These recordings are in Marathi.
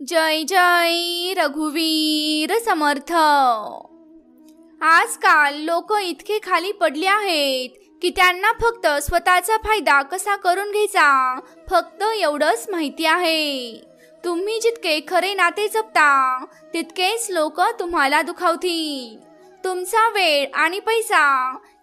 जय जय रघुवीर समर्थ। आजकाल लोक इतके खाली पडले आहेत की त्यांना फक्त स्वतःचा फायदा कसा करून घ्यायचा फक्त एवढंच माहिती आहे। तुम्ही जितके खरे नाते जपता तितकेच लोक तुम्हाला दुखावतील। तुमचा वेळ आणि पैसा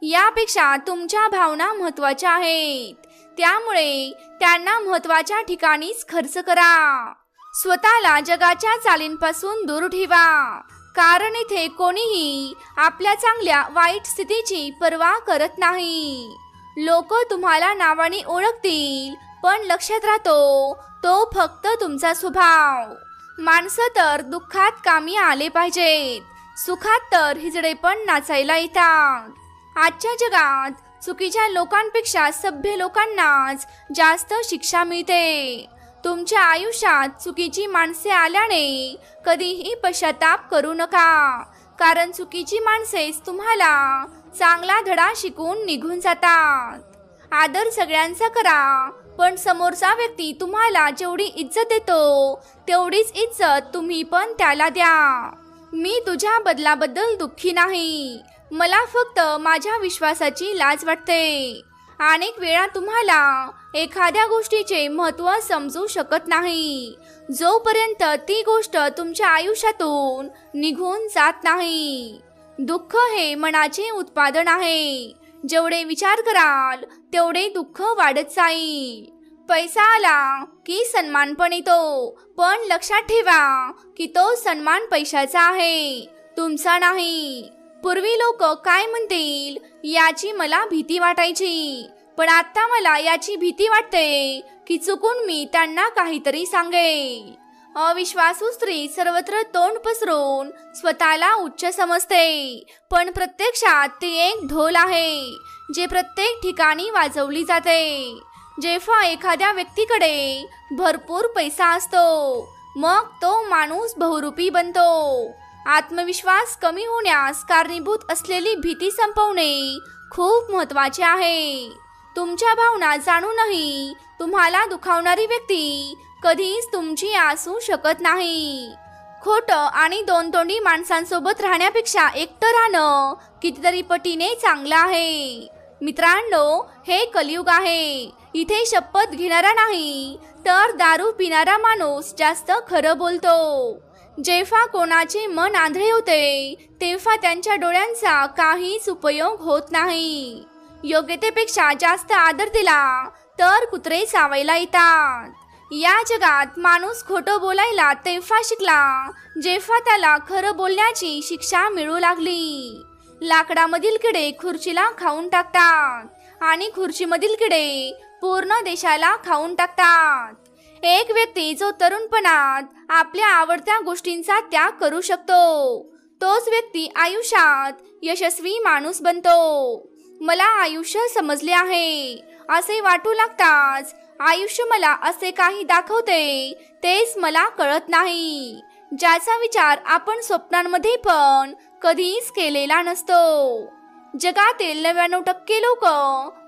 यापेक्षा तुमच्या भावना महत्त्वाच्या आहेत, त्यामुळे त्यांना महत्त्वाच्या ठिकाणीच खर्च करा। स्वतःला जगाच्या चालींपासून दूर ठेवा, कारण इथे कोणीही आपल्या चांगल्या वाईट स्थितीची पर्वा करत नाही। लोक तुम्हाला नावाने ओळखतील, पण लक्षात राहतो तो फक्त तुमचा स्वभाव। माणसं तर दुःखात कामी आले पाहिजेत, सुखात तर हिजडे पण नाचायला येतात। आजच्या जगात चुकीच्या लोकांपेक्षा सभ्य लोकांनाच जास्त शिक्षा मिळते। तुमच्या आयुष्यात चुकीची माणसे आल्याने कधीही पश्चाताप करू नका, कारण चुकीची माणसेच तुम्हाला चांगला धडा शिकवून निघून जातात। आदर सगळ्यांचा करा, पण समोरचा व्यक्ती तुम्हाला जेवढी इज्जत देतो तेवढीच इज्जत तुम्ही पण त्याला द्या। मी तुझ्या बदलाबद्दल दुःखी नाही, मला फक्त माझ्या विश्वासाची लाज वाटते। अनेक वेळा तुम्हाला एखाद्या गोष्टीचे महत्त्व समजू शकत नाही, जोपर्यंत ती गोष्ट तुमच्या आयुष्यातून निघून जात नाही। दुःख हे मनाचे उत्पादन आहे, जेवढे विचार कराल तेवढे दुःख वाढत जाईल। पैसा आला की सन्मान पण येतो, पण लक्षात ठेवा की तो सन्मान पैशाचा आहे, तुमचा नाही। पूर्वी लोक काय म्हणतील याची मला भीती वाटायची, पण आता मला याची भीती वाटते की चुकून मी त्यांना काहीतरी सांगेल। अविश्वासू स्त्री सर्वत्र तोंड पसरून स्वतःला उच्च समजते, पण प्रत्यक्षात ती एक ढोल आहे जे प्रत्येक ठिकाणी वाजवली जाते। जेव्हा एखाद्या व्यक्तीकडे भरपूर पैसा असतो मग तो माणूस बहुरूपी बनतो। आत्मविश्वास कमी होण्यास कारणीभूत असलेली भीती संपवणे खूप महत्त्वाचे आहे। तुमच्या भावना जाणूनही तुम्हाला दुखावणारी व्यक्ती कधीच तुमची असू शकत नाही। खोटं आणि दोन तोंडी माणसांसोबत राहण्यापेक्षा एकटं राहणं कितीतरी पटीने चांगलं आहे। मित्रांनो, हे कलियुग आहे, इथे शपथ घेणारा नाही तर दारू पिणारा माणूस जास्त खरं बोलतो। जेव्हा कोणाचे मन आंधळे होते तेव्हा त्यांच्या डोळ्यांचा काहीच उपयोग होत नाही। योग्यतेपेक्षा जास्त आदर दिला तर कुत्रे चावायला येतात। या जगात माणूस खोटं बोलायला तेव्हा शिकला जेव्हा त्याला खरं बोलण्याची शिक्षा मिळू लागली। लाकडामधील किडे खुर्चीला खाऊन टाकतात आणि खुर्चीमधील किडे पूर्ण देशाला खाऊन टाकतात। एक व्यक्ती जो तरुणपणात आपल्या आवडत्या गोष्टींचा त्याग करू शकतो तोच व्यक्ती आयुष्यात यशस्वी माणूस बनतो। मला आयुष्य समजले आहे असे वाटू लागताच आयुष्य मला असे काही दाखवते तेच मला कळत नाही, ज्याचा विचार आपण स्वप्नांमध्ये पण कधीच केलेला नसतो। जगातील 99% लोक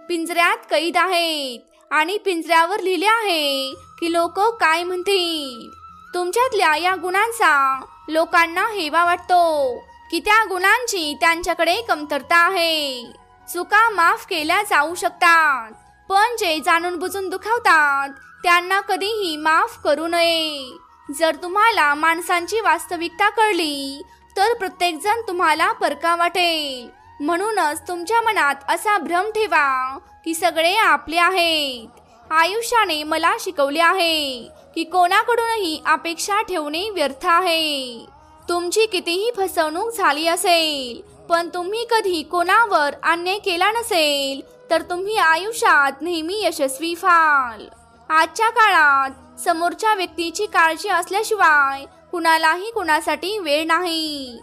पिंजऱ्यात कैद आहेत आणि पिंजऱ्यावर लिहिले आहे की लोक काय म्हणतील। तुमच्यातल्या या गुणांचा लोकांना हेवा वाटतो की त्या गुणांची त्यांच्याकडे कमतरता आहे। चुका माफ केल्या जाऊ शकतात, पण जे जाणून बुजून दुखावतात त्यांना कधीही माफ करू नये। जर तुम्हाला माणसांची वास्तविकता कळली तर प्रत्येकजण तुम्हाला परका वाटेल। म्हणूनच तुमच्या मनात असा भ्रम ठेवा की सगळे आपले आहेत। आयुष्याने मला शिकवले आहे की कोणाकडूनही अपेक्षा ठेवणे व्यर्थ आहे। तुमची कितीही फसवणूक झाली असेल पण तुम्ही कधी कोणावर अन्याय केला नसेल तर तुम्ही आयुष्यात नेहमी यशस्वी व्हाल। आजच्या काळात समोरच्या व्यक्तीची काळजी असल्याशिवाय कुणालाही कुणासाठी वेळ नाही।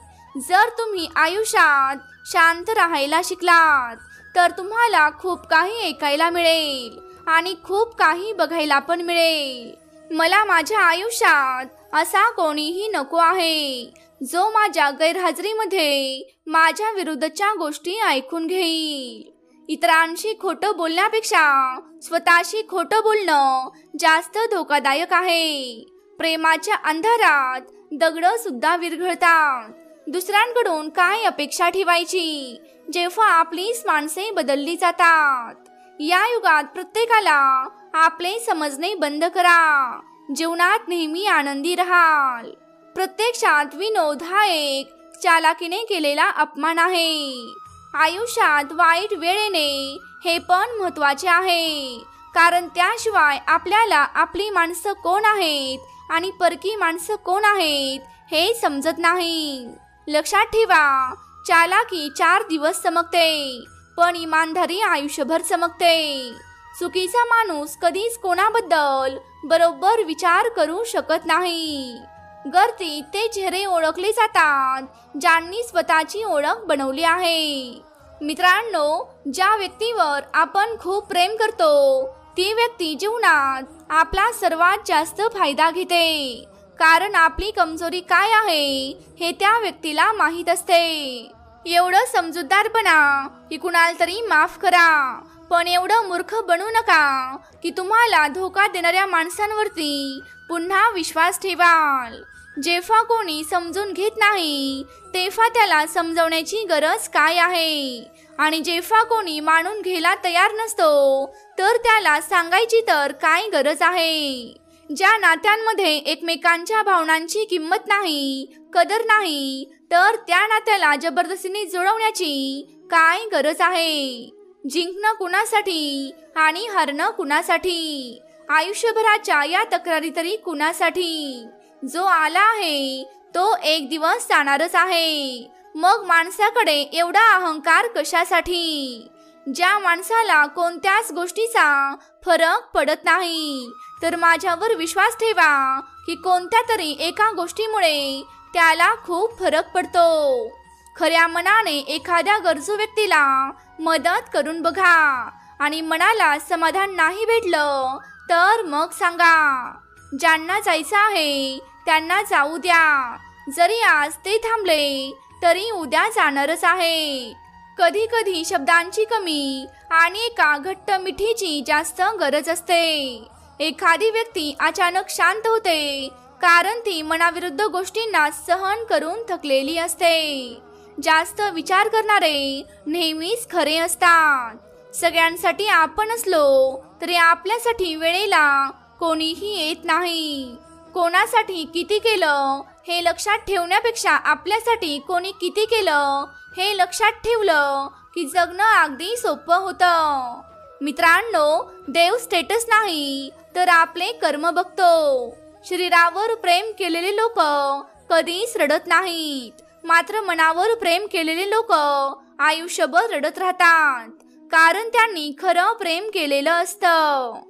जर तुम्ही आयुष्यात शांत राहायला शिकलात तर तुम्हाला खूप काही ऐकायला मिळेल आणि खूप काही बघायला पण मिळेल। मला माझ्या आयुष्यात असा कोणीही नको आहे जो माझ्या गैरहजेरीमध्ये माझ्या विरुद्धच्या गोष्टी ऐकून घेईल। इतरांशी खोटं बोलण्यापेक्षा स्वतःशी खोटं बोलणं जास्त धोकादायक आहे। प्रेमाच्या अंधारात दगड सुद्धा विरघळतात. दुसऱ्यांकडून काय अपेक्षा ठेवायची जेव्हा आपलीच माणसे बदलली जातात. या युगात प्रत्येकाला आपले समजणे बंद करा. जीवनात नेहमी आनंदी राहाल. प्रत्यक्षात विनोद हा एक चालाकीने केलेला अपमान आहे. आयुष्यात वाईट वेळ येणे हे पण महत्त्वाचे आहे, कारण त्याशिवाय आपल्याला आपली माणसं कोण आहेत आणि परकी माणसं कोण आहेत हे समजत नाही. लक्षात ठेवा, चालाकी 4 दिवस चमकते, पण इमानदारी आयुष्यभर चमकते. चुकीचा माणूस कधीच कोणाबद्दल बरोबर विचार करू शकत नाही. गर्दीत ते चेहरे ओळखले जातात ज्यांनी स्वतःची ओळख बनवली आहे. मित्रांनो, ज्या व्यक्तीवर आपण खूप प्रेम करतो ती व्यक्ती जीवनात आपला सर्वात जास्त फायदा घेते, कारण आपली कमजोरी काय आहे हे त्या व्यक्तीला माहीत असते. एवढं समजूतदारपणा की कुणाला तरी माफ करा, पण एवढं मूर्ख बनू नका की तुम्हाला धोका देणाऱ्या माणसांवरती पुन्हा विश्वास ठेवाल. जेव्हा कोणी समजून घेत नाही तेव्हा त्याला समजवण्याची गरज काय आहे, आणि जेव्हा कोणी मानून घ्यायला तयार नसतो तर त्याला सांगायची तर काय गरज आहे. ज्या नात्यांमध्ये एकमेकांच्या भावनांची किंमत नाही, कदर नाही, तर त्या नात्याला जबरदस्तीने जुळवण्याची काय गरज आहे. जिंकणं कुणासाठी आणि हरणं कुणासाठी? आयुष्यभराच्या या तक्रारी तरी कुणासाठी? जो आला आहे तो एक दिवस जाणारच आहे. मग माणसाकडे एवढा अहंकार कशासाठी? ज्या माणसाला कोणत्याच गोष्टीचा फरक पडत नाही, तर माझ्यावर विश्वास ठेवा की कोणत्या तरी एका गोष्टीमुळे त्याला खूप फरक पडतो. खऱ्या मनाने एखाद्या गरजू व्यक्तीला मदत करून बघा, आणि मनाला समाधान नाही भेटलं तर मग सांगा. ज्यांना जायचं आहे त्यांना जाऊ द्या. जरी आज ते थांबले तरी उद्या जाणारच आहे. कधी कधी शब्दांची कमी आणि एका घट्ट मिठीची जास्त गरज असते. एखादी व्यक्ती अचानक शांत होते कारण ती मनाविरुद्ध गोष्टींना सहन करून थकलेली असते. जास्त विचार करणारे नेहमीच खरे असतात. सगळ्यांसाठी आपण असलो तरी आपल्यासाठी वेळेला कोणीही येत नाही. कोणासाठी किती केलं हे लक्षात ठेवण्यापेक्षा आपल्यासाठी कोणी किती केलं हे लक्षात ठेवलं की जगणं अगदी सोपं होतं. मित्रांनो, देव स्टेटस नाही तर आपले कर्म बघतो. शरीरावर प्रेम केलेले लोक कधीच रडत नाहीत, मात्र मनावर प्रेम केलेले लोक आयुष्यभर रडत राहतात, कारण त्यांनी खरं प्रेम केलेलं असतं.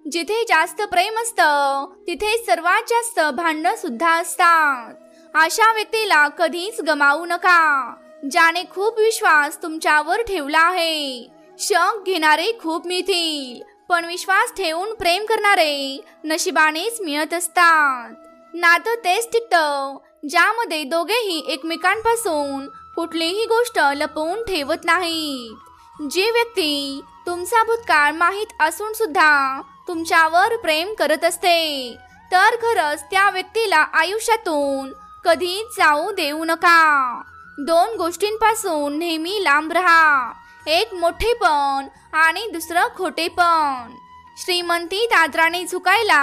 जिथे जास्त प्रेम असतं तिथे सर्वात जास्त भांडणं सुद्धा असतात. अशा व्यक्तीला कधीच गमावू नका, ज्याने खूप विश्वास तुमच्यावर ठेवला आहे. शक घेणारे खूप मिळतील, पण विश्वास ठेवून प्रेम करणारे नशिबानेच मिळत असतात. नातं तेच टिकतं ज्यामध्ये दोघेही एकमेकांपासून कुठलीही गोष्ट लपवून ठेवत नाहीत. जी व्यक्ती तुमचा भूतकाळ माहीत असून सुद्धा तुमच्यावर प्रेम करत असते तर खरंच त्या व्यक्तीला आयुष्यातून कधीच जाऊ देऊ नका. 2 गोष्टींपासून नेहमी लांब राहा, एक मोठेपण आणि दुसरं खोटेपण. श्रीमंतीत आदराने झुकायला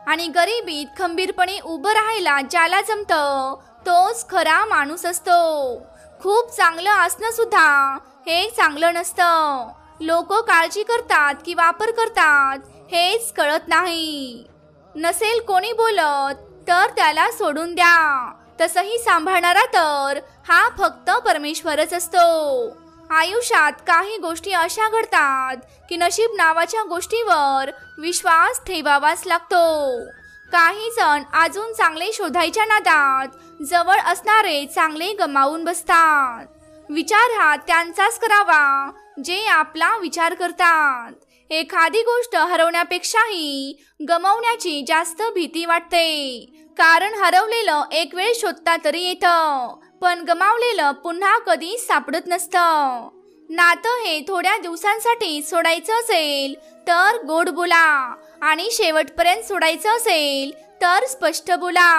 आणि गरिबीत खंबीरपणे उभं राहायला ज्याला जमतं तोच खरा माणूस असतो. खूप चांगलं असणं सुद्धा हे चांगलं नसतं. लोक काळजी करतात की वापर करतात हेच कळत नाही. नसेल कोणी बोलत तर त्याला सोडून द्या. तसंही सांभाळणारा तर हा फक्त परमेश्वरच असतो. आयुष्यात काही गोष्टी अशा घडतात की नशीब नावाच्या गोष्टीवर विश्वास ठेवावाच लागतो. काही जण अजून चांगले शोधायच्या नादात जवळ असणारे चांगले गमावून बसतात. विचार हा त्यांचाच करावा जे आपला विचार करतात. एखादी गोष्ट हरवण्यापेक्षाही गमावण्याची जास्त भीती वाटते, कारण हरवलेलं एक वेळ शोधता तरी येतं, पण गमावलेलं पुन्हा कधीच सापडत नसतं. नातं हे थोड्या दिवसांसाठी सोडायचं असेल तर गोड बोला आणि शेवटपर्यंत सोडायचं असेल तर स्पष्ट बोला.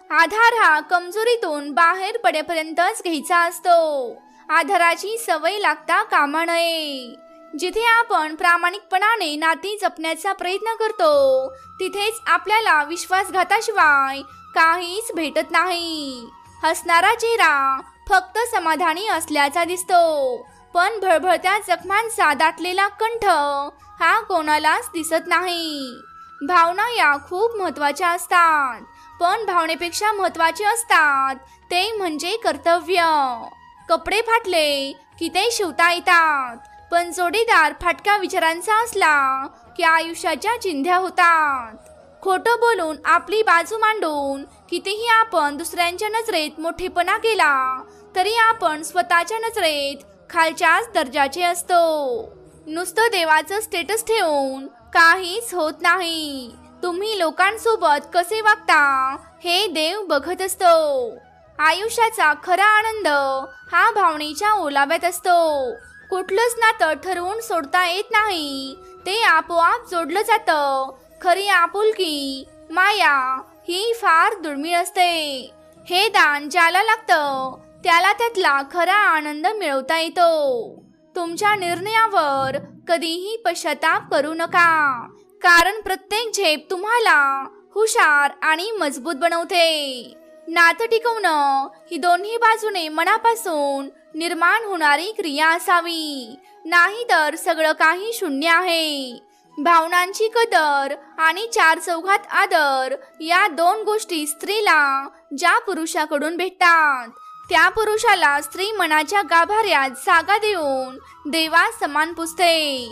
आधार हा कमजोरीतून बाहेर पडेपर्यंतच घ्यायचा असतो. आधाराची सवय लागता कामा नये. जिथे आपण प्रामाणिकपणाने नाती जपण्याचा प्रयत्न करतो तिथेच आपल्याला विश्वासघाताशिवाय काहीच भेटत नाही. हसणारा चेहरा फक्त समाधानी असल्याचा दिसतो, पण भळभळत्या जखमांचा दाटलेला कंठ हा कोणालाच दिसत नाही. भावना या खूप महत्त्वाच्या असतात, पण भावनेपेक्षा महत्त्वाचे असतात ते म्हणजे कर्तव्य. कपडे फाटले की ते शिवता येतात, पण जोडीदार फाटक्या विचारांचा असला की आयुष्याच्या चिंध्या होतात. खोटं बोलून आपली बाजू मांडून कितीही आपण दुसऱ्यांच्या नजरेत मोठेपणा केला तरी आपण स्वतःच्या नजरेत खालच्याच दर्जाचे असतो. नुसतं देवाचं स्टेटस ठेवून काहीच होत नाही. तुम्ही लोकांसोबत कसे वागता हे देव बघत असतो. आयुष्याचा खरा आनंद हा भावनेच्या ओलाव्यात असतो. कुठलंच नातं ठरवून सोडता येत नाही, ते आपोआप जोडलं जातं. खरी आपुलकी, माया ही फार दुर्मिळ असते. हे दान ज्याला लागतं त्याला त्यातला खरा आनंद मिळवता येतो. तुमच्या निर्णयावर कधीही पश्चाताप करू नका, कारण प्रत्येक झेप तुम्हाला हुशार आणि मजबूत बनवते. नातं टिकवणं ही दोन्ही बाजूने मनापासून निर्माण होणारी क्रिया असावी, नाहीतर सगळं काही शून्य आहे. भावनांची कदर आणि चार चौघात आदर या दोन गोष्टी स्त्रीला ज्या पुरुषाकडून भेटतात त्या पुरुषाला स्त्री मनाच्या गाभाऱ्यात जागा देऊन देवा समान पुजते.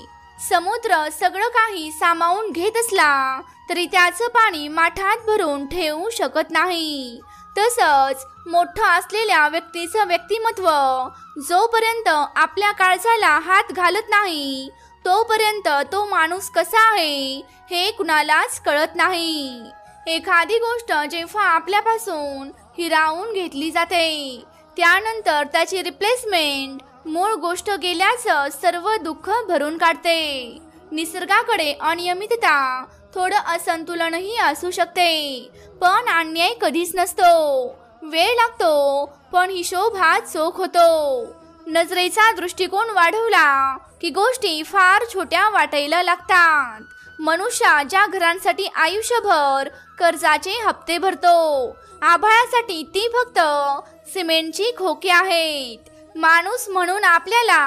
समुद्र सगळं काही सामावून घेत असला तरी त्याचं पाणी माठात भरून ठेवू शकत नाही. तसंच मोठं असलेल्या व्यक्तीचं व्यक्तिमत्व जोपर्यंत आपल्या काळजाला हात घालत नाही तोपर्यंत तो माणूस कसा आहे हे कुणालाच कळत नाही. एखादी गोष्ट जेव्हा आपल्यापासून हिरावून घेतली जाते त्यानंतर त्याची रिप्लेसमेंट मूळ गोष्ट गेल्याचं सर्व दुःख भरून काढते. निसर्गाकडे अनियमितता, थोडं असंतुलनही असू शकते, पण अन्याय कधीच नसतो. वेळ लागतो पण हिशोब हा चोख होतो. नजरेचा दृष्टिकोन वाढवला की गोष्टी फार छोट्या वाटायला लागतात. मनुष्य ज्या घरांसाठी आयुष्यभर कर्जाचे हप्ते भरतो, आभाळासाठी ती फक्त सिमेंटची खोके आहेत. माणूस म्हणून आपल्याला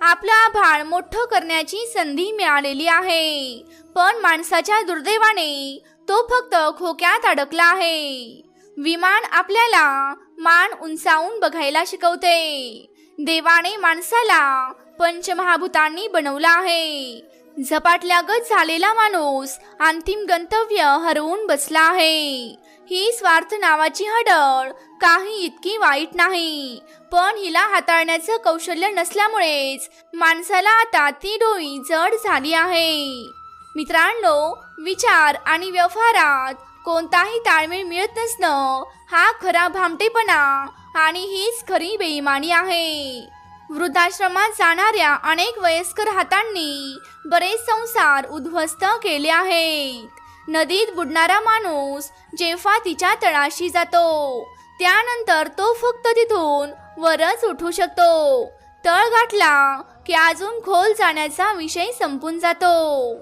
आपलं आभाळ मोठं करण्याची संधी मिळालेली आहे, पण माणसाच्या दुर्दैवाने तो फक्त खोक्यात अडकला आहे. विमान आपल्याला मान उंचावून बघायला शिकवते. देवाने माणसाला पंचमहाभूतांनी बनवलं आहे. झपाटल्यागत झालेला माणूस अंतिम गंतव्य हरवून बसला आहे. ही स्वार्थ नावाची हडळ काही इतकी वाईट नाही, पण हिला हाताळण्याचं कौशल्य नसल्यामुळेच माणसाला आता ती डोई जड झाली आहे. मित्रांनो, विचार आणि व्यवहारात कोणताही ताळमेळ मिळत नसणं हा खरा भामटेपणा आणि हीच खरी बेईमानी आहे. वृद्धाश्रमात जाणाऱ्या अनेक वयस्कर हातांनी बरेच संसार उद्ध्वस्त केले आहेत. नदीत बुडणारा माणूस जेव्हा तिच्या तळाशी जातो त्यानंतर तो फक्त तिथून वरच उठू शकतो. तळ गाठला की अजून खोल जाण्याचा विषय संपून जातो.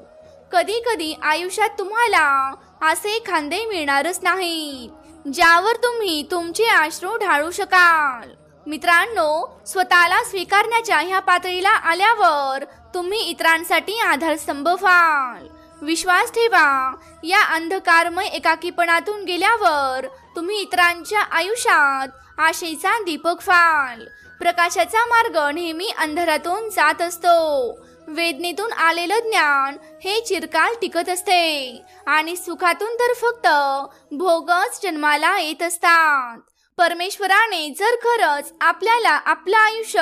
कधी कधी आयुष्यात तुम्हाला असे खांदे मिळणारच नाहीत ज्यावर तुम्ही तुमचे अश्रू ढाळू शकाल. मित्रांनो, स्वतःला स्वीकारण्याच्या ह्या पातळीला आल्यावर तुम्ही इतरांसाठी आधारस्तंभ व्हाल. विश्वास ठेवा, या अंधकारमय एकाकीपणातून गेल्यावर तुम्ही इतरांच्या आयुष्यात आशेचा दीपक व्हाल. प्रकाशाचा मार्ग नेहमी अंधारातून जात असतो. वेदनेतून आलेलं ज्ञान हे चिरकाल टिकत असते आणि सुखातून तर फक्त भोगच जन्माला येत असतात. परमेश्वराने जर खरंच आपल्याला आपलं आयुष्य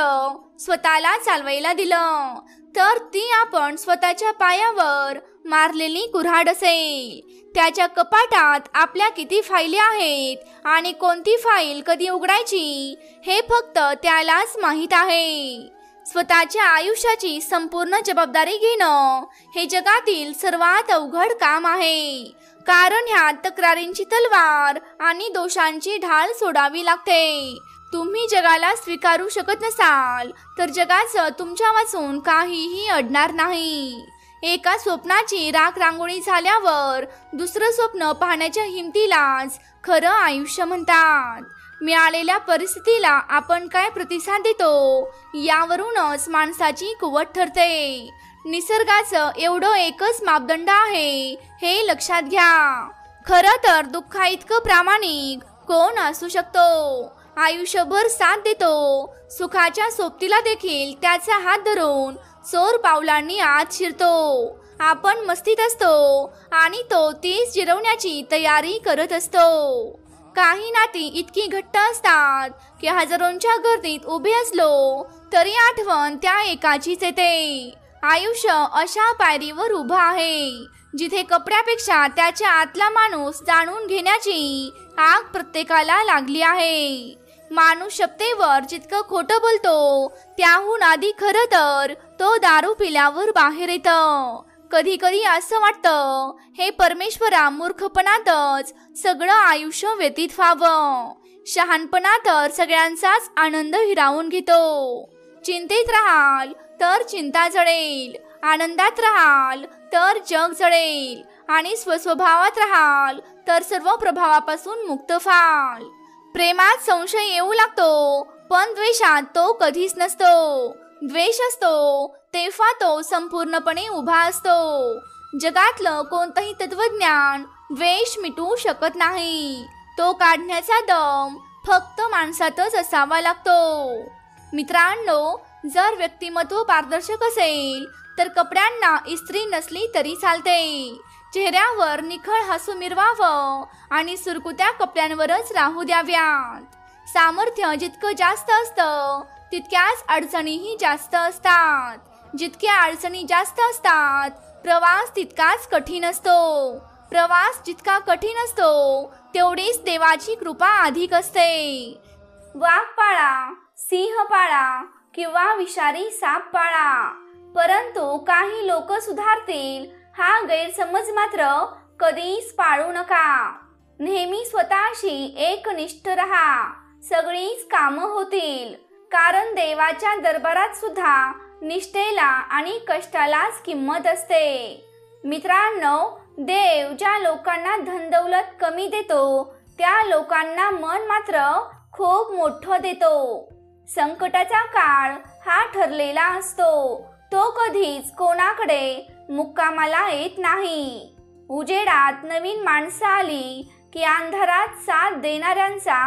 स्वतःला चालवायला दिलं तर ती आपण स्वतःच्या पायावर मारलेली कुऱ्हाड असेल. त्याच्या कपाटात आपल्या किती फाईली आहेत आणि कोणती फाईल कधी उघडायची हे फक्त त्यालाच माहीत आहे. स्वतःच्या आयुष्याची संपूर्ण जबाबदारी घेणं हे जगातील सर्वात अवघड काम आहे, कारण ह्यात तक्रारींची तलवार आणि दोषांची ढाल सोडावी लागते. तुम्ही जगाला स्वीकारू शकत नसाल तर जगाचं तुमच्या वाचून काहीही अडणार नाही. एका स्वप्नाची राख रांगोळी झाल्यावर दुसरं स्वप्न पाहण्याच्या हिमतीलाच खरं आयुष्य म्हणतात. मिळालेल्या परिस्थितीला आपण काय प्रतिसाद देतो यावरूनच माणसाची कुवत ठरते. निसर्गाचं एवढं एकच मापदंड आहे हे लक्षात घ्या. खरं तर दुःखा इतकं प्रामाणिक कोण असू शकतो? आयुष्यभर साथ देतो, सुखाच्या सोबतीला देखील त्याचा हात धरून चोर पावलांनी आत शिरतो. आपण मस्तीत असतो आणि तो तीच जिरवण्याची तयारी करत असतो. काही नाती इतकी घट्ट असतात की हजारोंच्या गर्दीत उभे असलो तरी आठवण त्या एकाचीच येते. आयुष्य अशा पायरीवर उभं आहे जिथे कपड्यापेक्षा त्याच्या आतला माणूस जाणून घेण्याची आग प्रत्येकाला लागली आहे. माणूस शपथेवर जितकं खोटं बोलतो त्याहून आधी खरं तर तो दारू पिल्यावर बाहेर येतं. कधी कधी असं वाटतं हे परमेश्वरा मूर्खपणातच सगळं आयुष्य व्यतीत व्हावं. शहाणपणा तर सगळ्यांचाच आनंद हिरावून घेतो. चिंतेत राहाल तर चिंता जळेल, आनंदात राहाल तर जग जळेल आणि स्वस्वभावात राहाल तर सर्व प्रभावापासून मुक्त व्हाल. प्रेमात संशय येऊ लागतो पण द्वेषात तो कधीच नसतो. द्वेष असतो तेव्हा तो संपूर्णपणे उभा असतो. जगातलं कोणतंही तत्वज्ञान द्वेष मिटवू शकत नाही. तो काढण्याचा दम फक्त माणसातच असावा लागतो. मित्रांनो, जर व्यक्तिमत्व पारदर्शक असेल तर कपड्यांना इस्त्री नसली तरी चालते. चेहऱ्यावर निखळ हसू मिरवावं आणि सुरकुत्या कपड्यांवरच राहू द्याव्यात. सामर्थ्य जितकं जास्त असतं तितक्याच अडचणीही जास्त असतात. जितक्या अडचणी जास्त असतात प्रवास तितकाच कठीण असतो. प्रवास जितका कठीण असतो तेवढीच देवाची कृपा अधिक असते. वाघ पाळा, सिंह पाळा किंवा विषारी साप पाळा, परंतु काही लोक सुधारतील हा गैरसमज मात्र कधीच पाळू नका. नेहमी स्वतःशी एकनिष्ठ रहा, सगळीच कामं होतील. कारण देवाच्या दरबारात सुद्धा निष्ठेला आणि कष्टालाच किंमत असते. मित्रांनो, देव ज्या लोकांना धनदौलत कमी देतो त्या लोकांना मन मात्र खूप मोठं देतो. संकटाचा काळ हा ठरलेला असतो. तो कधीच कोणाकडे मुक्कामाला येत नाही. उजेडात नवीन माणसं आली की अंधारात साथ देणाऱ्यांचा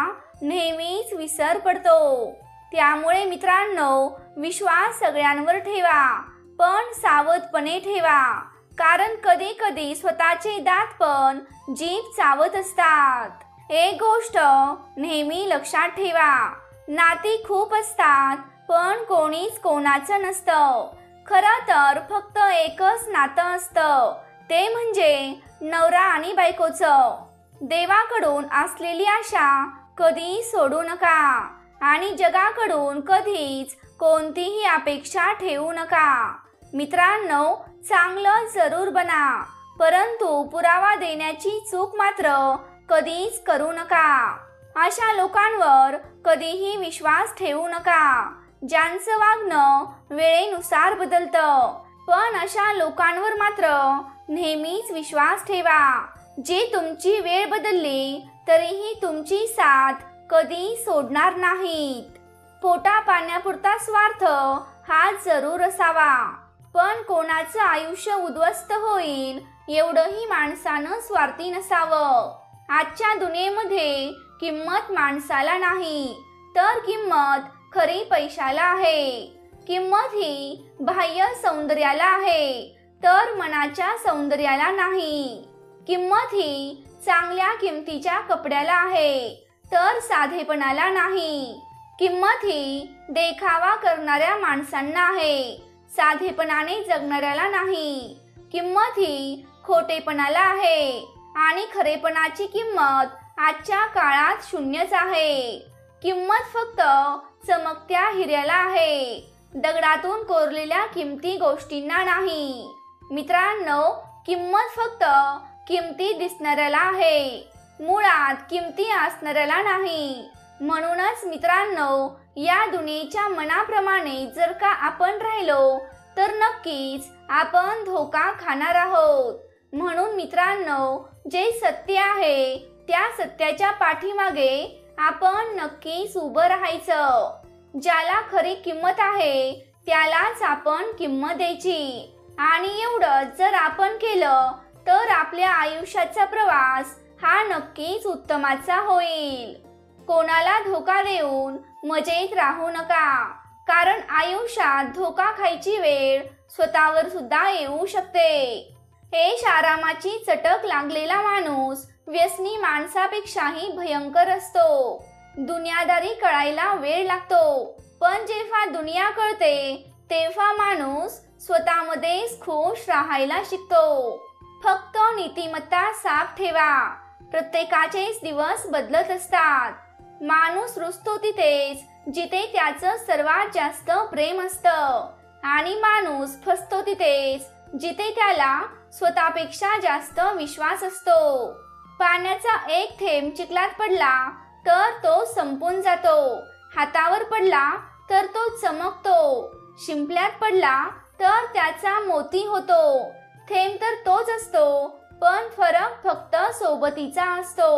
नेहमीच विसर पडतो. त्यामुळे मित्रांनो, विश्वास सगळ्यांवर ठेवा पण सावधपणे ठेवा. कारण कधी कधी स्वतःचे दात पण जीभ चावत असतात. एक गोष्ट नेहमी लक्षात ठेवा, नाती खूप असतात पण कोणीच कोणाचं नसतं. खरं तर फक्त एकच नातं असतं, ते म्हणजे नवरा आणि बायकोचं. देवाकडून असलेली आशा कधी सोडू नका आणि जगाकडून कधीच कोणतीही अपेक्षा ठेवू नका. मित्रांनो, चांगलं जरूर बना परंतु पुरावा देण्याची चूक मात्र कधीच करू नका. अशा लोकांवर कधीही विश्वास ठेवू नका ज्यांचं वागणं वेळेनुसार बदलतं. पण अशा लोकांवर मात्र नेहमीच विश्वास ठेवा जे तुमची वेळ बदलली तरीही तुमची साथ कधी सोडणार नाहीत. पोटा पाण्यापुरता स्वार्थ हा जरूर असावा पण कोणाचं आयुष्य उद्ध्वस्त होईल एवढंही माणसानं स्वार्थी नसावं. आजच्या दुनियेमध्ये किंमत माणसाला नाही तर किंमत खरी पैशाला आहे. किंमत ही बाह्य सौंदर्याला आहे तर मनाच्या सौंदर्याला नाही. किंमत ही चांगल्या किमतीच्या कपड्याला आहे तर साधेपणाला नाही. किंमत ही देखावा करणाऱ्या माणसांना आहे, साधेपणाने जगणाऱ्याला नाही. किंमत ही खोटेपणाला आहे आणि खरेपणाची किंमत आजच्या काळात शून्यच आहे. किंमत फक्त चमकत्या हिऱ्याला आहे दगडातून कोरलेल्या किमती गोष्टींना नाही. मित्रांनो, किंमत फक्त किमती दिसणाऱ्याला आहे, मुळात किमती असणाऱ्याला नाही. म्हणूनच मित्रांनो, या दुनियेच्या मनाप्रमाणे जर का आपण राहिलो तर नक्कीच आपण धोका खाणार आहोत. म्हणून मित्रांनो, जे सत्य आहे त्या सत्याच्या पाठीमागे आपण नक्कीच उभं राहायचं. ज्याला खरी किंमत आहे त्यालाच आपण किंमत द्यायची. आणि एवढंच जर आपण केलं तर आपल्या आयुष्याचा प्रवास हा नक्कीच उत्तमाचा होईल. कोणाला धोका देऊन मजेत राहू नका, कारण आयुष्यात धोका खायची वेळ स्वतःवर सुद्धा येऊ शकते. हे आरामाची चटक लागलेला माणूस व्यसनी माणसापेक्षाही भयंकर असतो. दुनियादारी कळायला वेळ लागतो, पण जेव्हा दुनिया कळते तेव्हा माणूस स्वतःमध्येच खुश राहायला शिकतो. फक्त नीतिमत्ता साफ ठेवा. प्रत्येकाचेच दिवस बदलत असतात. माणूस रुसतो तिथेच जिथे त्याचं सर्वात जास्त प्रेम असतं, आणि माणूस फसतो तिथेच जिथे त्याला स्वतःपेक्षा जास्त विश्वास असतो. पाण्याचा एक थेंब चिखलात पडला तर तो संपून जातो. हातावर पडला तर तो चमकतो. शिंपल्यात पडला तर त्याचा मोती होतो. थेंब तर तोच असतो, पण फरक फक्त सोबतीचा असतो.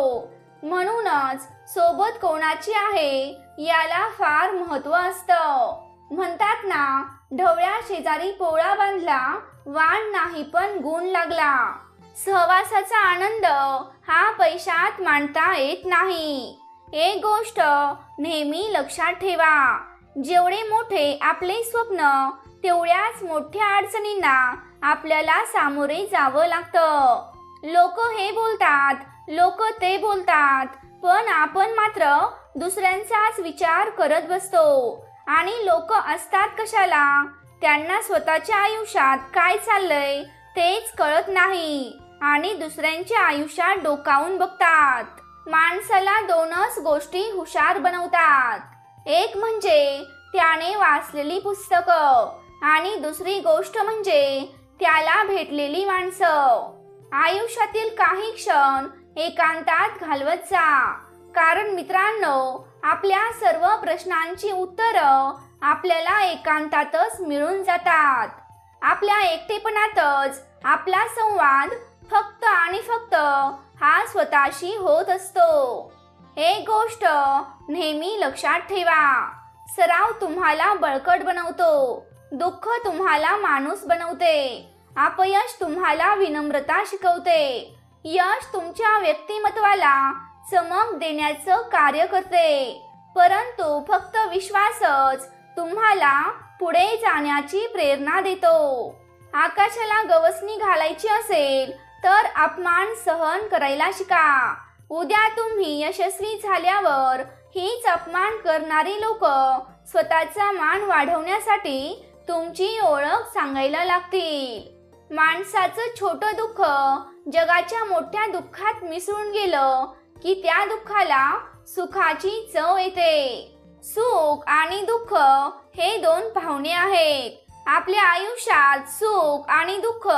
म्हणूनच सोबत कोणाची आहे याला फार महत्त्व असतं. म्हणतात ना, ढवळ्या शेजारी पोळा बांधला, वाण नाही पण गुण लागला. सहवासाचा आनंद हा पैशात मांडता येत नाही. एक गोष्ट नेहमी लक्षात ठेवा, जेवढे मोठे आपले स्वप्न तेवढ्याच मोठ्या अडचणींना आपल्याला सामोरे जावं लागतं. लोक हे बोलतात, लोक ते बोलतात, पण आपण मात्र दुसऱ्यांचाच विचार करत बसतो. आणि लोक असतात कशाला? त्यांना स्वतःच्या आयुष्यात काय चाललंय तेच कळत नाही आणि दुसऱ्यांच्या आयुष्यात डोकावून बघतात. माणसाला दोनच गोष्टी हुशार बनवतात. एक म्हणजे त्याने वाचलेली पुस्तकं, आणि दुसरी गोष्ट म्हणजे त्याला भेटलेली माणसं. आयुष्यातील काही क्षण एकांतात घालवत जा, कारण मित्रांनो, आपल्या सर्व प्रश्नांची उत्तरं आपल्याला एकांतातच मिळून जातात. आपल्या एकटेपणातच आपला संवाद फक्त आणि फक्त हा स्वतःशी होत असतो. एक गोष्ट नेहमी लक्षात ठेवा, सराव तुम्हाला बळकट बनवतो, दुःख तुम्हाला माणूस बनवते, अपयश तुम्हाला विनम्रता शिकवते, यश तुमच्या व्यक्तिमत्वाला चमक देण्याचं कार्य करते, परंतु फक्त विश्वासच तुम्हाला पुढे जाण्याची प्रेरणा देतो. आकाशाला गवसणी घालायची असेल तर अपमान सहन करायला शिका. उद्या तुम्ही यशस्वी झाल्यावर हीच अपमान करणारी लोक स्वतःचा मान वाढवण्यासाठी तुमची ओळख सांगायला लागतील. माणसाचं छोटं दुःख जगाच्या मोठ्या दुःखात मिसळून गेलं की त्या दुःखाला सुखाची चव येते. सुख आणि दुःख हे दोन पाहुणे आहेत. आपल्या आयुष्यात सुख आणि दुःख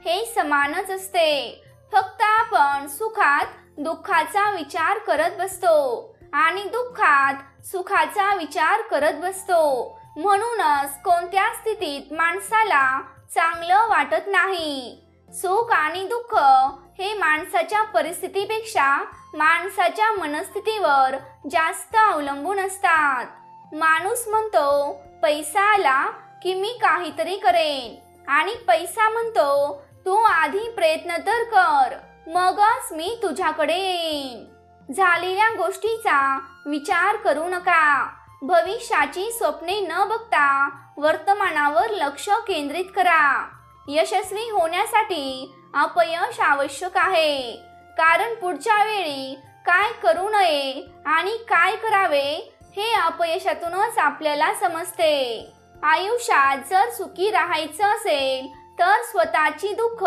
हे समानच असते. फक्त आपण सुखात दुःखाचा विचार करत बसतो आणि दुःखात सुखाचा विचार करत बसतो. म्हणूनच कोणत्या स्थितीत माणसाला चांगलं वाटत नाही. सुख आणि दुःख हे माणसाच्या परिस्थितीपेक्षा माणसाच्या मनस्थितीवर जास्त अवलंबून असतात. माणूस म्हणतो पैसा आला की मी काहीतरी करेन, आणि पैसा म्हणतो तू आधी प्रयत्न तर कर, मगच मी तुझ्याकडे येईन. झालेल्या गोष्टीचा विचार करू नका. भविष्याची स्वप्ने न बघता वर्तमानावर लक्ष केंद्रित करा. यशस्वी होण्यासाठी अपयश आवश्यक आहे, कारण पुढच्या वेळी काय करू नये आणि काय करावे हे अपयशातूनच आपल्याला समजते. आयुष्यात जर सुखी राहायचं असेल तर स्वतःची दुःख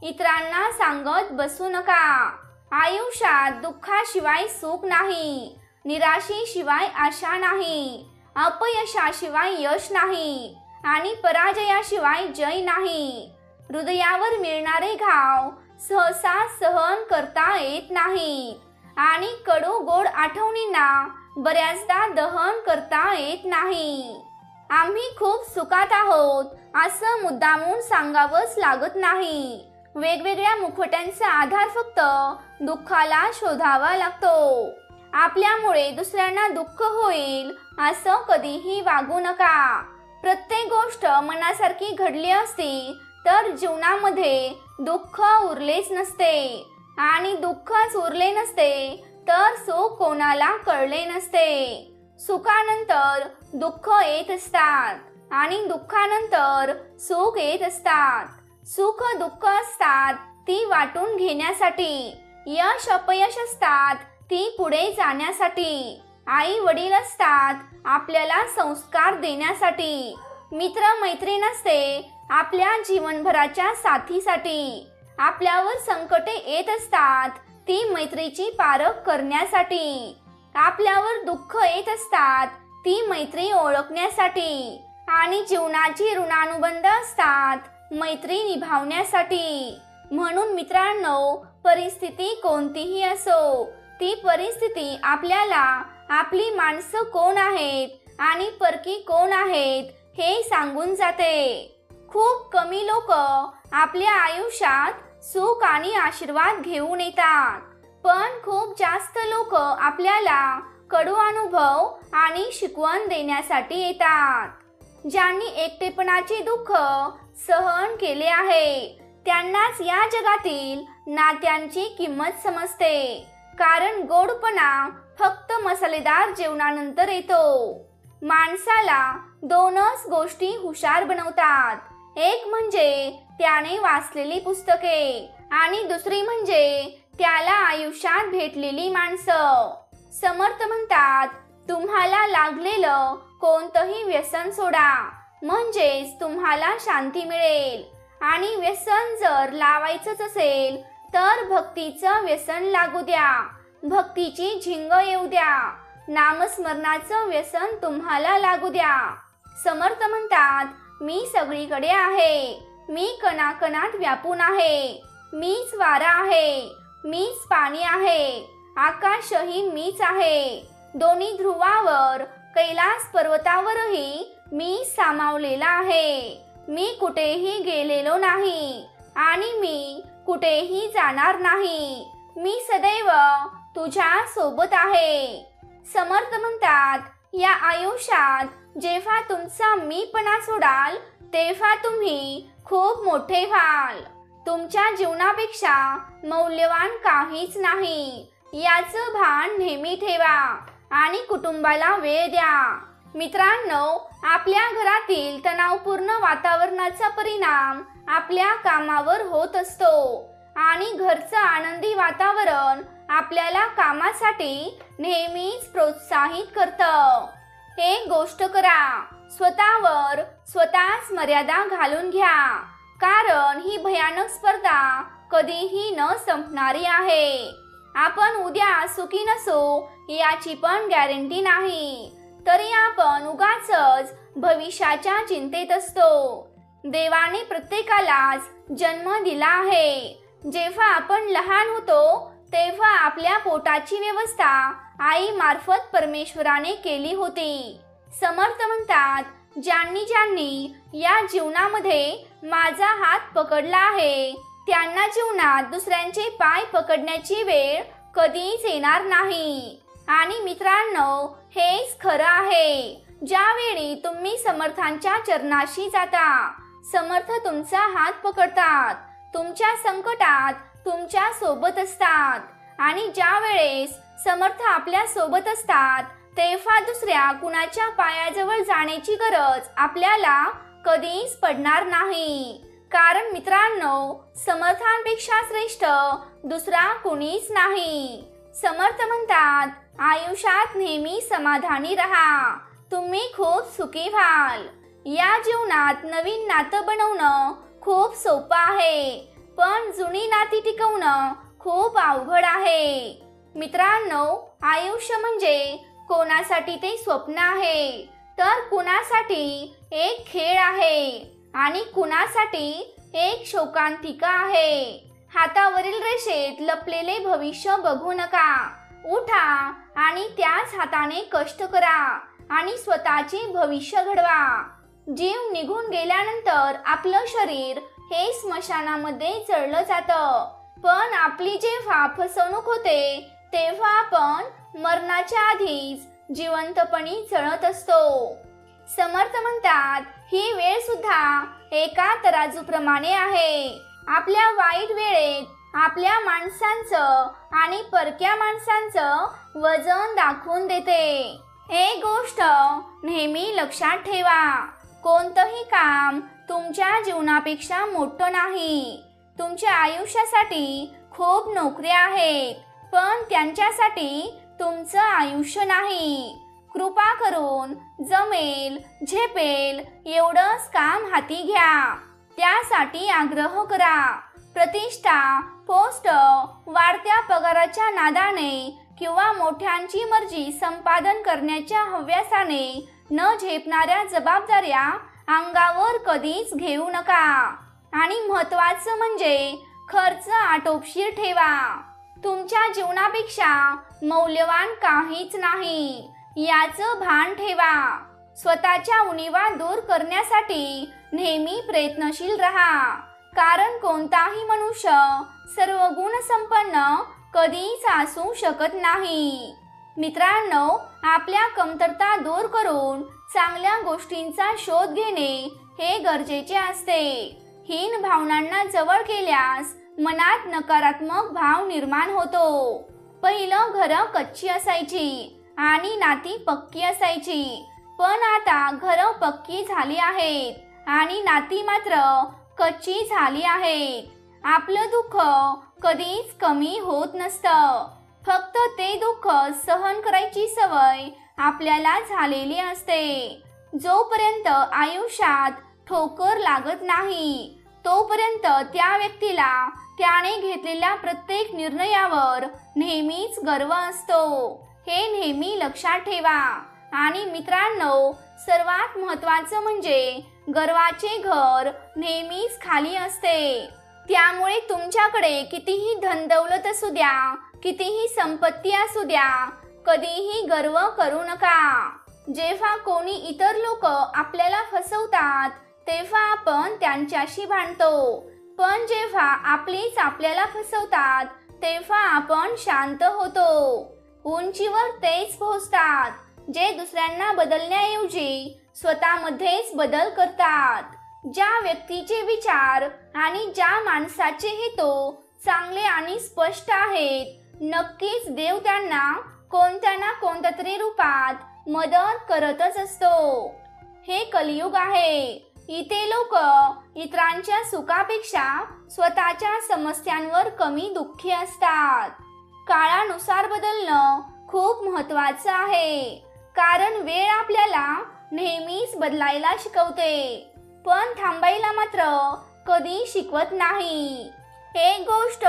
इतरांना सांगत बसू नका. आयुष्यात दुःखाशिवाय सुख नाही, निराशेशिवाय आशा नाही, अपयशाशिवाय यश नाही आणि पराजयाशिवाय जय नाही. हृदयावर मिळणारे घाव सहसा सहन करता येत नाहीत आणि कडू गोड आठवणींना बऱ्याचदा दहन करता येत नाही. आम्ही खूप सुखात आहोत असं मुद्दामून सांगावंच लागत नाही. वेगवेगळ्या मुखवट्यांचा आधार फक्त दुःखाला शोधावा लागतो. आपल्यामुळे दुसऱ्यांना दुःख होईल असं कधीही वागू नका. प्रत्येक गोष्ट मनासारखी घडली असती तर जीवनामध्ये दुःख उरलेच नसते आणि दुःखच उरले नसते तर सुख कोणाला कळले नसते. सुखानंतर दुःख येत असतात आणि दुःखानंतर सुख येत असतात. सुख दुःख असतात ती वाटून घेण्यासाठी. यश अपयश असतात ती पुढे जाण्यासाठी. आई वडील असतात आपल्याला संस्कार देण्यासाठी. मित्र मैत्रीण असते आपल्या जीवनभराच्या साथीसाठी. आपल्यावर संकटे येत असतात ती मैत्रीची पारख करण्यासाठी. आपल्यावर दुःख येत असतात ती मैत्री ओळखण्यासाठी. आणि जीवनाची ऋणानुबंध असतात मैत्री निभावण्यासाठी. म्हणून मित्रांनो, परिस्थिती कोणतीही असो ती परिस्थिती आपल्याला आपली माणसं कोण आहेत आणि परकी कोण आहेत हे सांगून जाते. खूप कमी लोक आपल्या आयुष्यात सुख आणि आशीर्वाद घेऊन येतात, पण खूप जास्त लोक आपल्याला कडू अनुभव आणि शिकवण देण्यासाठी येतात. ज्यांनी एकटेपणाचे दुःख सहन केले आहे त्यांनाच या जगातील नात्यांची किंमत समजते. कारण गोडपणा फक्त मसालेदार जेवणानंतर येतो. माणसाला दोनच गोष्टी हुशार बनवतात. एक म्हणजे त्याने वाचलेली पुस्तके आणि दुसरी म्हणजे त्याला आयुष्यात भेटलेली माणसं. समर्थ म्हणतात, तुम्हाला लागलेलं कोणतंही व्यसन सोडा म्हणजेच तुम्हाला शांती मिळेल. आणि व्यसन जर लावायचंच असेल तर भक्तीचं व्यसन लागू द्या. भक्तीची झिंग येऊ द्या. नामस्मरणाचं व्यसन तुम्हाला लागू द्या. समर्थ म्हणतात, मी सगळीकडे आहे. मी कणाकणात व्यापून आहे. मीच वारा आहे. मीच पाणी आहे. आकाशही मीच आहे. दोन्ही ध्रुवावर कैलास पर्वतावरही मी सामावलेला आहे. मी कुठेही गेलेलो नाही आणि मी कुठेही जाणार नाही. मी सदैव तुझ्या सोबत आहे. समर्थ म्हणतात, या आयुष्यात जेव्हा तुमचा मीपणा सोडाल तेव्हा तुम्ही खूप मोठे व्हाल. तुमच्या जीवनापेक्षा मौल्यवान काहीच नाही याचं भान नेहमी ठेवा आणि कुटुंबाला वेळ द्या. मित्रांनो, आपल्या घरातील तणावपूर्ण वातावरणाचा परिणाम आपल्या कामावर होत असतो आणि घरचं आनंदी वातावरण आपल्याला कामासाठी नेहमीच प्रोत्साहित करतं. एक गोष्ट करा, स्वतःवर स्वतःच मर्यादा घालून घ्या. कारण ही भयानक स्पर्धा कधीही न संपणारी आहे. आपण उद्या सुखी नसू याची पण गॅरंटी नाही. तरी आपण उगाचच भविष्याच्या चिंतेत असतो. देवाने प्रत्येकालाच जन्म दिला आहे. जेव्हा आपण लहान होतो तेव्हा आपल्या पोटाची व्यवस्था आई मार्फत परमेश्वराने केली होती. समर्थ म्हणतात, ज्यांनी ज्यांनी या जीवनामध्ये माझा हात पकडला आहे त्यांना जीवनात दुसऱ्यांचे पाय पकडण्याची वेळ कधीच येणार नाही. आणि मित्रांनो, हेच खरं आहे. ज्यावेळी तुम्ही समर्थांच्या चरणाशी जाता, समर्थ तुमचा हात पकडतात. तुमच्या संकटात तुमच्या सोबत असतात. आणि ज्या वेळेस समर्थ आपल्या सोबत असतात तेव्हा दुसऱ्या कुणाच्या पायाजवळ जाण्याची गरज आपल्याला कधीच पडणार नाही. कारण मित्रांनो, समर्थांपेक्षा श्रेष्ठ दुसरा कुणीच नाही. समर्थ म्हणतात, आयुष्यात नेहमी समाधानी राहा. तुम्ही खूप सुखी व्हाल. या जीवनात नवीन नातं बनवणं खूप सोपं आहे, पण जुनी नाती टिकवणं खूप अवघड आहे. मित्रांनो, आयुष्य म्हणजे कोणासाठी ते स्वप्न आहे तर कुणासाठी एक खेळ आहे आणि कुणासाठी एक शोकांतिका आहे. हातावरील रेषेत लपलेले भविष्य बघू नका. उठा आणि त्याच हाताने कष्ट करा आणि स्वतःचे भविष्य घडवा. जीव निघून गेल्यानंतर आपलं शरीर हे स्मशानामध्ये जळलं जातं, पण आपली जेव्हा फसवणूक होते तेव्हा आपण मरणाच्या आधीच जिवंतपणी जळत असतो. समर्थ म्हणतात, ही वेळ सुद्धा एका तराजूप्रमाणे आहे. आपल्या वाईट वेळेत आपल्या माणसांचं आणि परक्या माणसांचं वजन दाखवून देते. एक गोष्ट नेहमी लक्षात ठेवा, कोणतंही काम तुमच्या जीवनापेक्षा मोठं नाही. तुमच्या आयुष्यासाठी खूप नोकऱ्या आहेत, पण त्यांच्यासाठी तुमचं आयुष्य नाही. कृपा करून जमेल झेपेल एवढंच काम हाती घ्या. त्यासाठी आग्रह करा. प्रतिष्ठा, पोस्ट, वाढत्या पगाराच्या नादाने किंवा मोठ्यांची मर्जी संपादन करण्याच्या हव्यासाने न झेपणाऱ्या जबाबदाऱ्या अंगावर कधीच घेऊ नका. आणि महत्त्वाचं म्हणजे खर्च आटोपशीर ठेवा. तुमच्या जीवनापेक्षा मौल्यवान काहीच नाही याचं भान ठेवा. स्वतःच्या उणीवा दूर करण्यासाठी नेहमी प्रयत्नशील राहा, कारण कोणताही मनुष्य सर्व गुण संपन्न कधीच असू शकत नाही. मित्रांनो, आपल्या कमतरता दूर करून चांगल्या गोष्टींचा शोध घेणे हे गरजेचे असते. हीन भावनांना जवळ केल्यास मनात नकारात्मक भाव निर्माण होतो. पहिलं घरं कच्ची असायची आणि नाती पक्की असायची, पण आता घरं पक्की झाली आहेत आणि नाती मात्र कच्ची झाली आहेत. आपलं दुःख कधीच कमी होत नसतं, फक्त ते दुःख सहन करायची सवय आपल्याला झालेली असते. जोपर्यंत आयुष्यात ठोकर लागत नाही तोपर्यंत त्या व्यक्तीला त्याने घेतलेल्या प्रत्येक निर्णयावर नेहमीच गर्व असतो. हे नेहमी लक्षात ठेवा. आणि मित्रांनो, सर्वात महत्त्वाचं म्हणजे गर्वाचे घर नेहमीच खाली असते. त्यामुळे तुमच्याकडे कितीही धनदौलत असू द्या, कितीही संपत्ती असू द्या, कधीही गर्व करू नका. जेव्हा कोणी इतर लोक आपल्याला फसवतात तेव्हा आपण त्यांच्याशी भांडतो, पण जेव्हा आपलीच आपल्याला फसवतात तेव्हा आपण शांत होतो. उंचीवर तेच पोहोचतात जे दुसऱ्यांना बदलण्याऐवजी स्वतःमध्येच बदल करतात. ज्या व्यक्तीचे विचार आणि ज्या माणसाचे हेतू चांगले आणि स्पष्ट आहेत, नक्कीच देव त्यांना कोणत्या ना कोणत्या तरी रूपात मदत करतच असतो. हे कलियुग आहे. इथे लोक इतरांच्या सुखापेक्षा स्वतःच्या समस्यांवर कमी दुःखी असतात. काळानुसार बदलणं खूप महत्त्वाचं आहे, कारण वेळ आपल्याला नेहमीच बदलायला शिकवते, पण थांबायला मात्र कधी शिकवत नाही. एक गोष्ट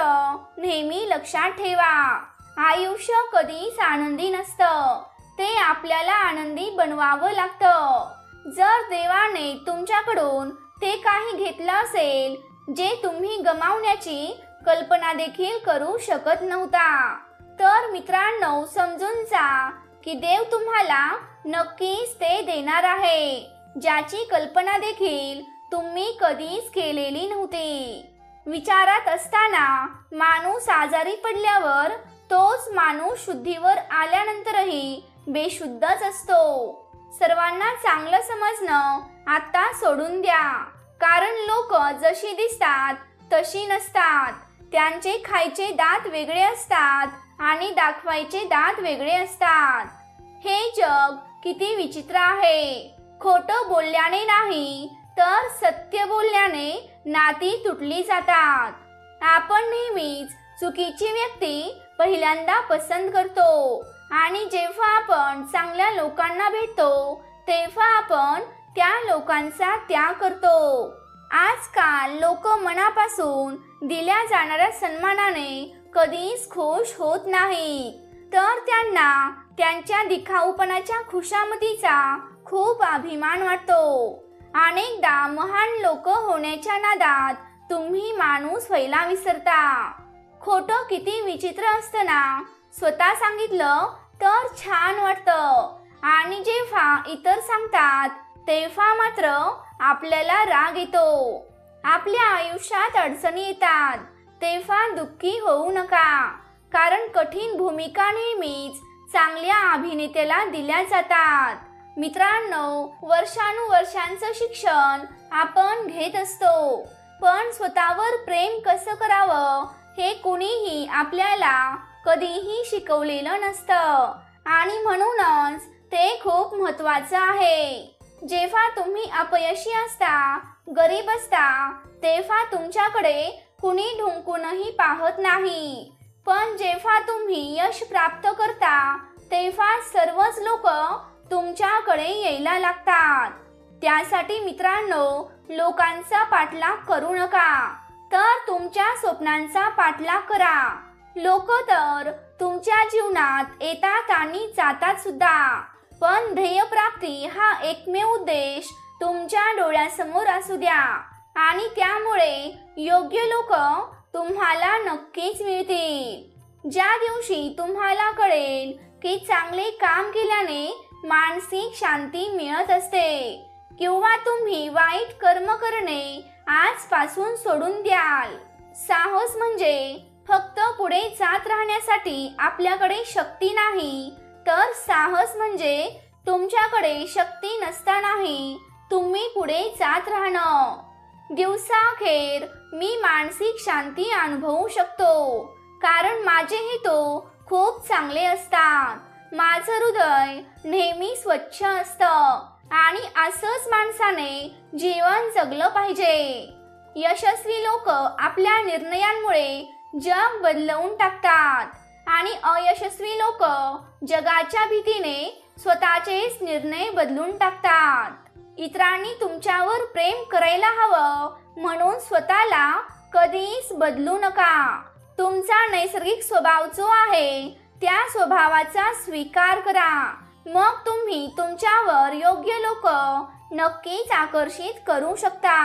नेहमी लक्षात ठेवा, आयुष्य कधीच आनंदी नसतं, ते आपल्याला आनंदी बनवावं लागतं. जर देवाने तुमच्याकडून ते काही घेतलं असेल जे तुम्ही गमावण्याची कल्पना देखील करू शकत नव्हता, तर मित्रांनो समजून जा की देव तुम्हाला नक्कीच ते देणार आहे, ज्याची कल्पना देखील तुम्ही कधीच केलेली नव्हती. विचारात असताना माणूस आजारी पडल्यावर तोच माणूस शुद्धीवर आल्यानंतरही बेशुद्धच असतो. सर्वांना चांगलं समजणं आता सोडून द्या, कारण लोक जशी दिसतात तशी नसतात. त्यांचे खायचे दात वेगळे असतात आणि दाखवायचे दात वेगळे असतात. हे जग किती विचित्र आहे. खोटं बोलल्याने नाही तर सत्य बोलल्याने नाती तुटली जातात. आपण नेहमीच चुकीची व्यक्ती पहिल्यांदा पसंत करतो आणि जेव्हा आपण चांगल्या लोकांना भेटतो तेव्हा आपण त्या लोकांचा त्याग करतो. आजकाल लोक मनापासून दिल्या जाणाऱ्या सन्मानाने कधीच खुश होत नाही, तर त्यांना त्यांच्या दिखाऊपणाच्या खुशामतीचा खूप अभिमान वाटतो. अनेकदा महान लोक होण्याच्या नादात तुम्ही माणूस व्हायला विसरता. खोटं किती विचित्र असतं ना. स्वतः सांगितलं तर छान वाटतं आणि जेव्हा इतर सांगतात तेव्हा मात्र आपल्याला राग येतो. आपल्या आयुष्यात अडचणी येतात तेव्हा दुःखी होऊ नका, कारण कठीण भूमिका नेहमीच चांगल्या अभिनेत्याला दिल्या जातात. मित्रांनो, वर्षानुवर्षांचं शिक्षण आपण घेत असतो, पण स्वतःवर प्रेम कसं करावं हे कुणीही आपल्याला कधीही शिकवलेलं नसतं आणि म्हणूनच ते खूप महत्त्वाचं आहे. जेव्हा तुम्ही अपयशी असता, गरीब असता, तेव्हा तुमच्याकडे कुणी ढुंकूनही पाहत नाही, पण जेव्हा तुम्ही यश प्राप्त करता तेव्हा सर्वच लोक तुमच्याकडे यायला लागतात. त्यासाठी मित्रांनो, लोकांचा पाठलाग करू नका, तर तुमच्या स्वप्नांचा पाठलाग करा. लोक तर तुमच्या जीवनात येतात आणि जातात सुद्धा, पण ध्येयप्राप्ती हा एकमेव उद्देश तुमच्या डोळ्यासमोर असू द्या आणि त्यामुळे योग्य लोक तुम्हाला नक्कीच मिळतील. ज्या दिवशी तुम्हाला कळेल की चांगले काम केल्याने मानसिक शांती मिळत असते किंवा तुम्ही वाईट कर्म करणे आजपासून सोडून द्याल. साहस म्हणजे फक्त पुढे जात राहण्यासाठी आपल्याकडे शक्ती नाही, तर साहस म्हणजे तुमच्याकडे शक्ती नसतानाही तुम्ही पुढे जात राहणं. दिवसाअखेर मी मानसिक शांती अनुभवू शकतो, कारण माझे हेतू खूप चांगले असतात. माझं हृदय नेहमी स्वच्छ असतं आणि असंच माणसाने जीवन जगलं पाहिजे. यशस्वी लोक आपल्या निर्णयांमुळे जग बदलवून टाकतात आणि अयशस्वी लोक जगाच्या भीतीने स्वतःचेच निर्णय बदलून टाकतात. इतरांनी तुमच्यावर प्रेम करायला हवं म्हणून स्वतःला कधीच बदलू नका. तुमचा नैसर्गिक स्वभाव जो आहे त्या स्वभावाचा स्वीकार करा. मग तुम्ही तुमच्यावर योग्य लोक नक्कीच आकर्षित करू शकता.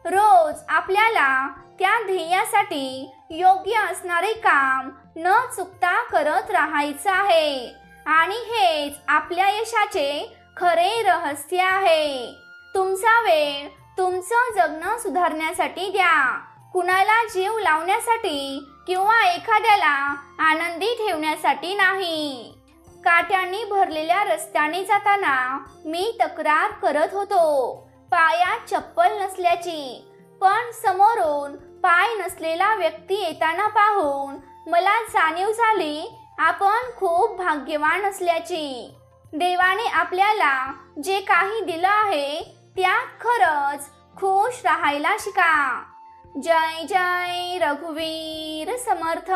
रोज आपल्याला त्या ध्येयासाठी योग्य असणारे काम न चुकता करत राहायचं आहे आणि हेच आपल्या यशाचे खरे रहस्य आहे. तुमचा वेळ तुमचं जगणं सुधारण्यासाठी द्या, कुणाला जीव लावण्यासाठी किंवा एखाद्याला आनंदी ठेवण्यासाठी नाही. काट्यांनी भरलेल्या रस्त्याने जाताना मी तक्रार करत होतो पायात चप्पल नसल्याची, पण समोरून पाय नसलेला व्यक्ती येताना पाहून मला जाणीव झाली आपण खूप भाग्यवान असल्याची. देवाने आपल्याला जे काही दिलं आहे त्यात खरंच खुश राहायला शिका. जय जय रघुवीर समर्थ.